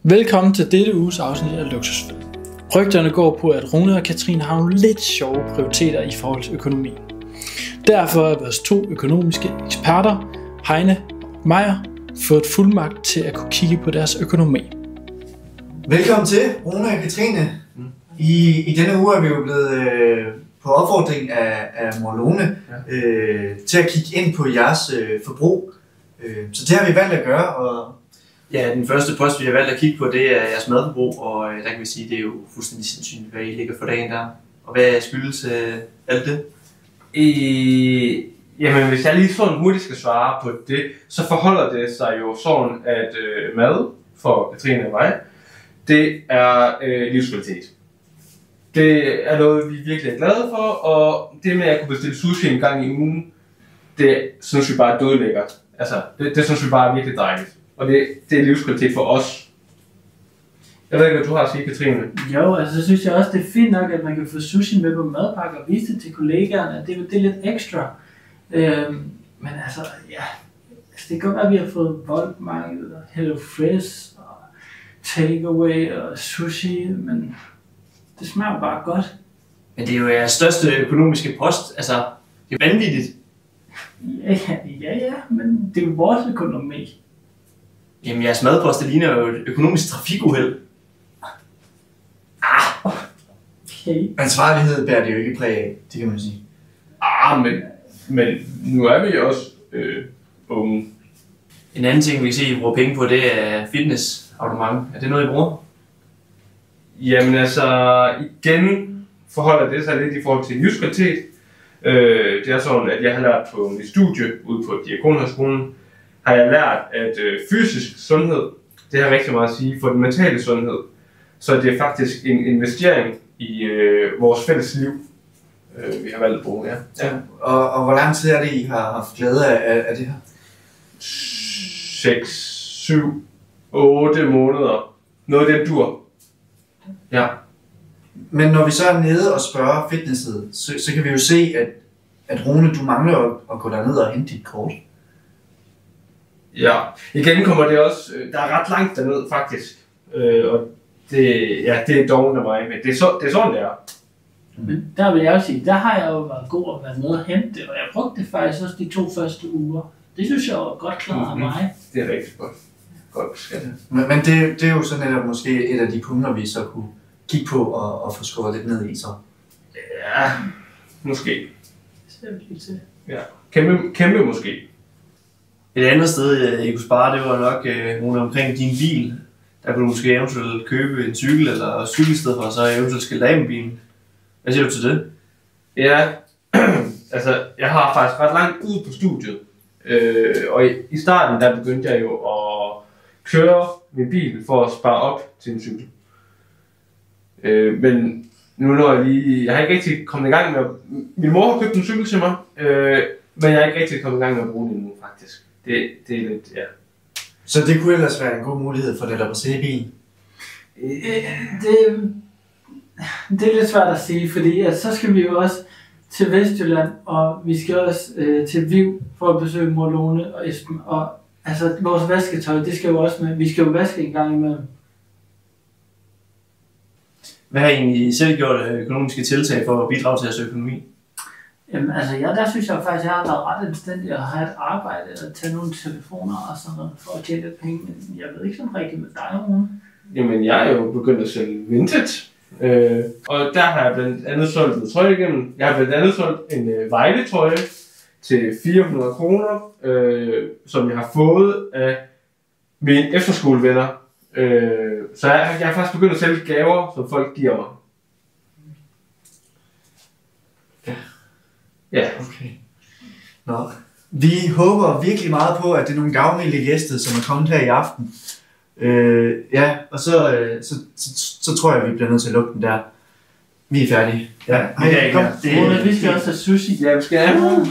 Velkommen til dette uges afsnit af Luksusfælden. Rygterne går på, at Rune og Katrine har nogle lidt sjove prioriteter i forhold til økonomi. Derfor er vores to økonomiske eksperter, Heine og Meier, fået fuldmagt til at kunne kigge på deres økonomi. Velkommen til, Rune og Katrine. I denne uge er vi jo blevet på opfordring af Morlone til at kigge ind på jeres forbrug. Så det har vi valgt at gøre. Og ja, den første post, vi har valgt at kigge på, det er jeres madforbrug, og der kan vi sige, det er jo fuldstændig sindssygt, hvad I ligger for dagen der. Og hvad skyldes alt det? Jamen, hvis jeg lige sådan hurtigt skal svare på det, så forholder det sig jo sådan, at mad for Katrine og mig, det er livskvalitet. Det er noget, vi virkelig er glade for, og det med at kunne bestille sushi en gang i ugen, det synes vi bare er dødlækkert. Altså, det synes vi bare er virkelig dejligt. Og det er livskvalitet for os. Jeg ved ikke, hvad du har at sige, Katrine? Jo, altså så synes jeg også, det er fint nok, at man kan få sushi med på madpakke og vise det til kollegaerne, at det er lidt ekstra. Men altså, ja, det kan godt være, at vi har fået Voltmarket og Hello Fresh og Takeaway og sushi, men det smager bare godt. Men det er jo jeres største økonomiske post, altså, det er vanvittigt. Ja, men det er jo vores økonomi. Jamen, jeres madpost, det ligner jo et økonomisk trafikuheld. Okay. ansvarlighed bærer det jo ikke præg af, det kan man sige. Men nu er vi også unge. En anden ting, vi kan se, I bruger penge på, det er fitnessabonnement. Er det noget, I bruger? Jamen altså, igen forholder det sig lidt i forhold til livskvalitet. Det er sådan, at jeg har lært på mit studie ude på Diakonhøjskolen, har jeg lært, at fysisk sundhed, det har rigtig meget at sige for den mentale sundhed. Så det er faktisk en investering i vores fælles liv, vi har valgt at bruge. Ja. Og hvor lang tid er det, I har haft glæde af det her? 6, 7, 8 måneder. Noget af den dur. Ja. Men når vi så er nede og spørger fitnesset, så kan vi jo se, at Rune, du mangler at gå derned og hente dit kort. Ja, igen kommer det også, der er ret langt derned faktisk, og det er dårligt af mig, men det er sådan det er. Men der vil jeg også sige, der har jeg jo været god at være nede og hente det, og jeg brugte det faktisk også de 2 første uger. Det synes jeg var godt klaret af mig. Det er rigtig godt. Godt beskattet. Men det er jo sådan netop måske et af de punkter, vi så kunne kigge på og få skåret lidt ned i så. Ja, måske. Det ser vi til. Ja, kæmpe måske. Et andet sted, I kunne spare, det var nok nogle omkring din bil. Der kunne du måske eventuelt købe en cykel eller cykelsted for, og så eventuelt skilte af med bilen. Hvad siger du til det? Ja, altså jeg har faktisk ret langt ud på studiet. Og i starten der begyndte jeg jo at køre min bil for at spare op til en cykel. Men nu når jeg har ikke rigtig kommet i gang med min mor har købt en cykel til mig, men jeg er ikke rigtig kommet i gang med at bruge den nu faktisk. Det er lidt, ja. Så det kunne ellers være en god mulighed for netop at se bilen? Det er lidt svært at sige, fordi at så skal vi jo også til Vestjylland, og vi skal også til Viv for at besøge Morlone og Esben. Og altså vores vasketøj, det skal jo også med. Vi skal jo vaske en gang imellem. Hvad har I egentlig selv gjort økonomiske tiltag for at bidrage til jeres økonomi? Jamen altså, der synes jeg faktisk, at jeg har været ret anstændig at have et arbejde og tage nogle telefoner og sådan noget for at tjene lidt penge. Men jeg ved ikke sådan rigtigt med dig, Rune. Jamen, jeg er jo begyndt at sælge vintage. Og der har jeg blandt andet solgt noget trøje igennem. Jeg har blandt andet solgt en Vejle-trøje til 400 kroner, som jeg har fået af mine efterskolevenner. Så jeg har faktisk begyndt at sælge gaver, som folk giver mig. Ja. Okay. Nå. Vi håber virkelig meget på, at det er nogle gavmilde gæster, som er kommet her i aften. Ja, og så tror jeg, at vi bliver nødt til at lukke den der. Vi er færdige. Ja, Kom. Vi skal også have sushi. Ja, vi skal have.